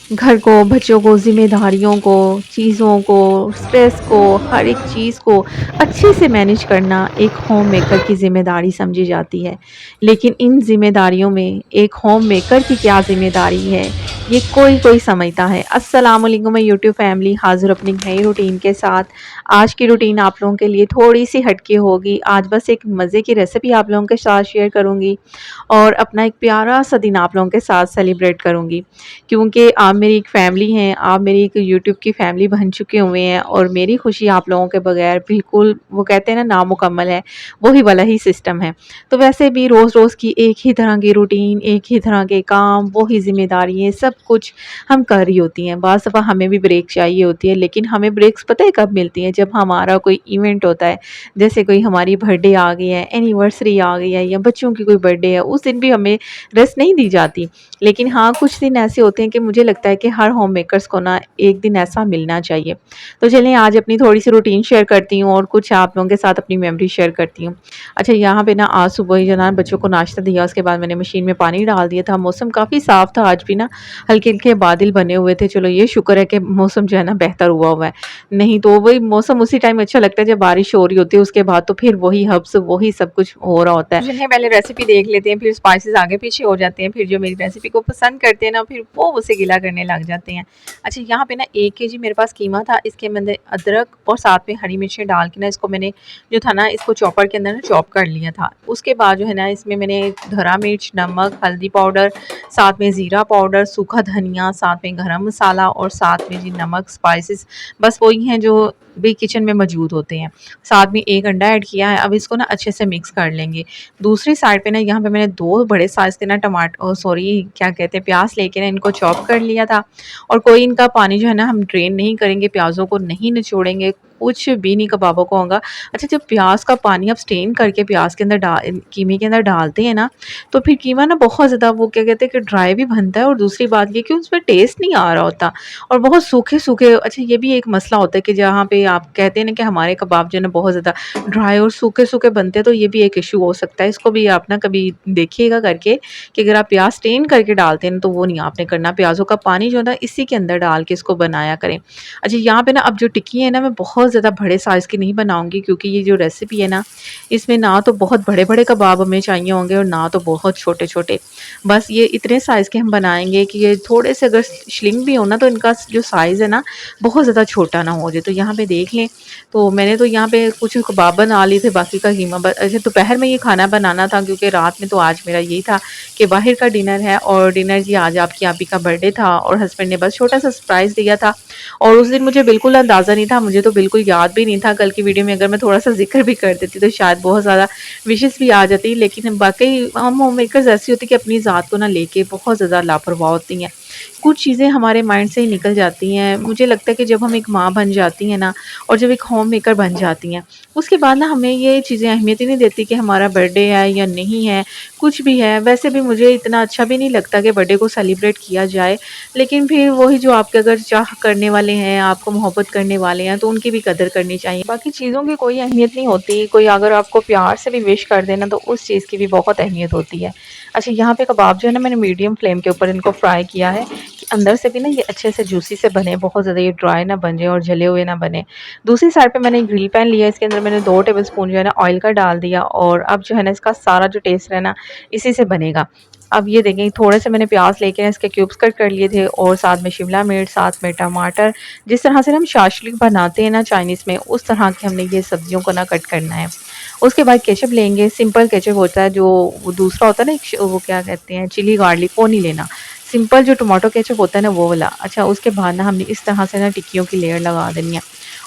घर को, बच्चों को, ज़िम्मेदारियों को, चीज़ों को, स्ट्रेस को, हर एक चीज़ को अच्छे से मैनेज करना एक होम मेकर की ज़िम्मेदारी समझी जाती है। लेकिन इन ज़िम्मेदारियों में एक होम मेकर की क्या ज़िम्मेदारी है, ये कोई-कोई समझता है। अस्सलाम वालेकुम मैं यूट्यूब फैमिली हाज़िर अपनी नई रूटीन के साथ। आज की रूटीन आप लोगों के लिए थोड़ी-सी हटके होगी। आज बस एक मज़े की रेसिपी आप लोगों के साथ शेयर करूँगी और अपना एक प्यारा-सा दिन आप लोगों के साथ सेलिब्रेट करूँगी। क्योंकि आप मेरी एक फैमिली हैं, आप मेरी एक यूट्यूब की फैमिली बन चुके हुए हैं और मेरी खुशी आप लोगों के बगैर बिल्कुल वो कहते हैं ना नामुकम्मल है, वही वाला ही सिस्टम है। तो वैसे भी रोज़-रोज़ की एक ही तरह की रूटीन, एक ही तरह के काम, वही ज़िम्मेदारियाँ सब कुछ हम कर रही होती हैं। बाज़ दफ़ा हमें भी ब्रेक चाहिए होती है, लेकिन हमें ब्रेक्स पता है कब मिलती हैं? जब हमारा कोई इवेंट होता है, जैसे कोई हमारी बर्थडे आ गई है, एनिवर्सरी आ गई है या बच्चों की कोई बर्थडे है, उस दिन भी हमें रेस्ट नहीं दी जाती। लेकिन हाँ, कुछ दिन ऐसे होते हैं कि मुझे लगता है कि हर होम मेकर्स को ना एक दिन ऐसा मिलना चाहिए। तो चलिए आज अपनी थोड़ी-सी रूटीन शेयर करती हूँ और कुछ आप लोगों के साथ अपनी मेमोरी शेयर करती हूँ। अच्छा यहाँ पे ना आज सुबह ही जो ना बच्चों को नाश्ता दिया, उसके बाद मैंने मशीन में पानी डाल दिया था। मौसम काफ़ी साफ़ था आज भी ना, हल्के-हल्के बादल बने हुए थे। चलो ये शुक्र है कि मौसम जो है ना बेहतर हुआ है। नहीं तो वही मौसम उसी टाइम अच्छा लगता है जब बारिश हो रही होती है, उसके बाद तो फिर वही हब्स, वही सब कुछ हो रहा होता है। चलिए पहले रेसिपी देख लेते हैं, फिर स्पाइसेस आगे पीछे हो जाते हैं, फिर जो मेरी रेसिपी को पसंद करते हैं ना, फिर वो उसे गिला करने लग जाते हैं। अच्छा यहाँ पे ना 1 केजी मेरे पास कीमा था, इसके अंदर अदरक और साथ में हरी मिर्चें डाल के ना इसको मैंने जो था ना इसको चॉपर के अंदर ना चॉप कर लिया था। उसके बाद जो है ना इसमें मैंने हरा मिर्च, नमक, हल्दी पाउडर, साथ में ज़ीरा पाउडर, सूखा धनिया, साथ में गरम मसाला और साथ में जी नमक, स्पाइसेस बस वही हैं जो भी किचन में मौजूद होते हैं। साथ में 1 अंडा ऐड किया है, अब इसको ना अच्छे से मिक्स कर लेंगे। दूसरी साइड पे ना यहाँ पे मैंने 2 बड़े साइज़ के ना सॉरी क्या कहते हैं प्याज़ लेके ना इनको चॉप कर लिया था और कोई इनका पानी जो है ना हम ड्रेन नहीं करेंगे, प्याज़ों को नहीं निचोड़ेंगे, कुछ भी नहीं कबाबों को होगा। अच्छा जब प्याज़ का पानी आप स्टेन करके प्याज़ के अंदर कीमे के अंदर डालते हैं ना, तो फिर कीमा ना बहुत ज़्यादा वो क्या कहते हैं कि ड्राई भी बनता है और दूसरी बात ये कि उसमें टेस्ट नहीं आ रहा होता और बहुत सूखे-सूखे अच्छा ये भी एक मसला होता है कि जहाँ पे आप कहते हैं ना कि हमारे कबाब जो है ना बहुत ज़्यादा ड्राई और सूखे-सूखे बनते हैं, तो ये भी एक इश्यू हो सकता है। इसको भी आप ना कभी देखिएगा करके कि अगर आप प्याज़ स्टेन करके डालते हैं ना, तो वो नहीं आपने करना। प्याज़ों का पानी जो है ना इसी के अंदर डाल के इसको बनाया करें। अच्छा यहाँ पे ना अब जो टिक्की है ना मैं बहुत ज़्यादा बड़े साइज़ की नहीं बनाऊँगी क्योंकि ये जो रेसिपी है ना, इसमें ना तो बहुत बड़े-बड़े कबाब हमें चाहिए होंगे और ना तो बहुत छोटे-छोटे। बस ये इतने साइज़ के हम बनाएँगे कि ये थोड़े से अगर स्लिंग भी हो ना, तो इनका जो साइज़ है ना, बहुत ज़्यादा छोटा ना हो जाए। तो यहाँ पे देख लें, तो मैंने तो यहाँ पे कुछ कबाब बना लिए थे, बाकी का कीमा अच्छा दोपहर में ये खाना बनाना था क्योंकि रात में तो आज मेरा यही था कि बाहर का डिनर है और डिनर जी आज आपकी आपी का बर्थडे था और हस्बैंड ने बस छोटा-सा सरप्राइज़ दिया था और उस दिन मुझे बिल्कुल अंदाज़ा नहीं था, मुझे तो बिल्कुल याद भी नहीं था। कल की वीडियो में अगर मैं थोड़ा-सा ज़िक्र भी कर देती तो शायद बहुत ज़्यादा विशेज़ भी आ जाती, लेकिन वाक़ई हम होम मेकर्स ऐसी होती है कि अपनी ज़ात को ना लेके बहुत ज़्यादा लापरवाह होती हैं। कुछ चीज़ें हमारे माइंड से ही निकल जाती हैं। मुझे लगता है कि जब हम एक माँ बन जाती हैं ना और जब एक होम मेकर बन जाती हैं, उसके बाद ना हमें ये चीज़ें अहमियत ही नहीं देती कि हमारा बर्थडे है या नहीं है, कुछ भी है। वैसे भी मुझे इतना अच्छा भी नहीं लगता कि बर्थडे को सेलिब्रेट किया जाए, लेकिन फिर वही जो आपके अगर चाह करने वाले हैं, आपको मोहब्बत करने वाले हैं, तो उनकी भी कदर करनी चाहिए। बाकी चीज़ों की कोई अहमियत नहीं होती, कोई अगर आपको प्यार से भी विश कर दे ना, तो उस चीज़ की भी बहुत अहमियत होती है। अच्छा यहाँ पे कबाब जो है ना मैंने मीडियम फ्लेम के ऊपर इनको फ्राई किया है कि अंदर से भी ना ये अच्छे से जूसी से बने, बहुत ज़्यादा ये ड्राई ना बन जाए और जले हुए ना बने। दूसरी साइड पे मैंने ग्रिल पैन लिया, इसके अंदर मैंने 2 टेबलस्पून जो है ना ऑयल का डाल दिया और अब जो है ना इसका सारा जो टेस्ट है ना इसी से बनेगा। अब ये देखें थोड़े से मैंने प्याज लेके ना इसके क्यूब्स कट कर लिए थे और साथ में शिमला मिर्च, साथ में टमाटर, जिस तरह से ना हम शाशलिक बनाते हैं ना चाइनीज़ में, उस तरह के हमने ये सब्जियों को ना कट करना है। उसके बाद केचप लेंगे, सिंपल केचप होता है जो वो दूसरा होता है ना वो क्या कहते हैं चिली गार्लिक, वो नहीं लेना। सिंपल जो टोमेटो केचप होता है ना वो वाला। अच्छा उसके बाद ना हमने इस तरह से ना टिक्कियों की लेयर लगा देनी है।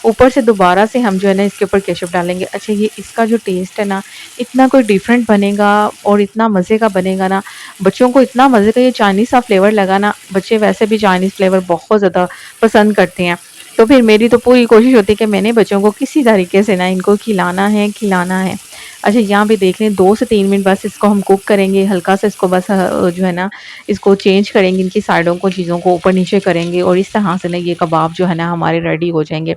ऊपर से दोबारा से हम जो है ना इसके ऊपर केचप डालेंगे। अच्छा ये इसका जो टेस्ट है ना इतना कोई डिफरेंट बनेगा और इतना मज़े का बनेगा ना, बच्चों को इतना मज़े का ये चाइनीज़ सा फ्लेवर लगा ना, बच्चे वैसे भी चाइनीज़ फ्लेवर बहुत ज़्यादा पसंद करते हैं। तो फिर मेरी तो पूरी कोशिश होती है कि मैंने बच्चों को किसी तरीके से ना इनको खिलाना है, खिलाना है। अच्छा यहाँ पे देख लें 2 से 3 मिनट बस इसको हम कुक करेंगे, हल्का सा इसको बस जो है ना इसको चेंज करेंगे, इनकी साइडों को चीज़ों को ऊपर-नीचे करेंगे और इस तरह से ना ये कबाब जो है ना हमारे रेडी हो जाएँगे।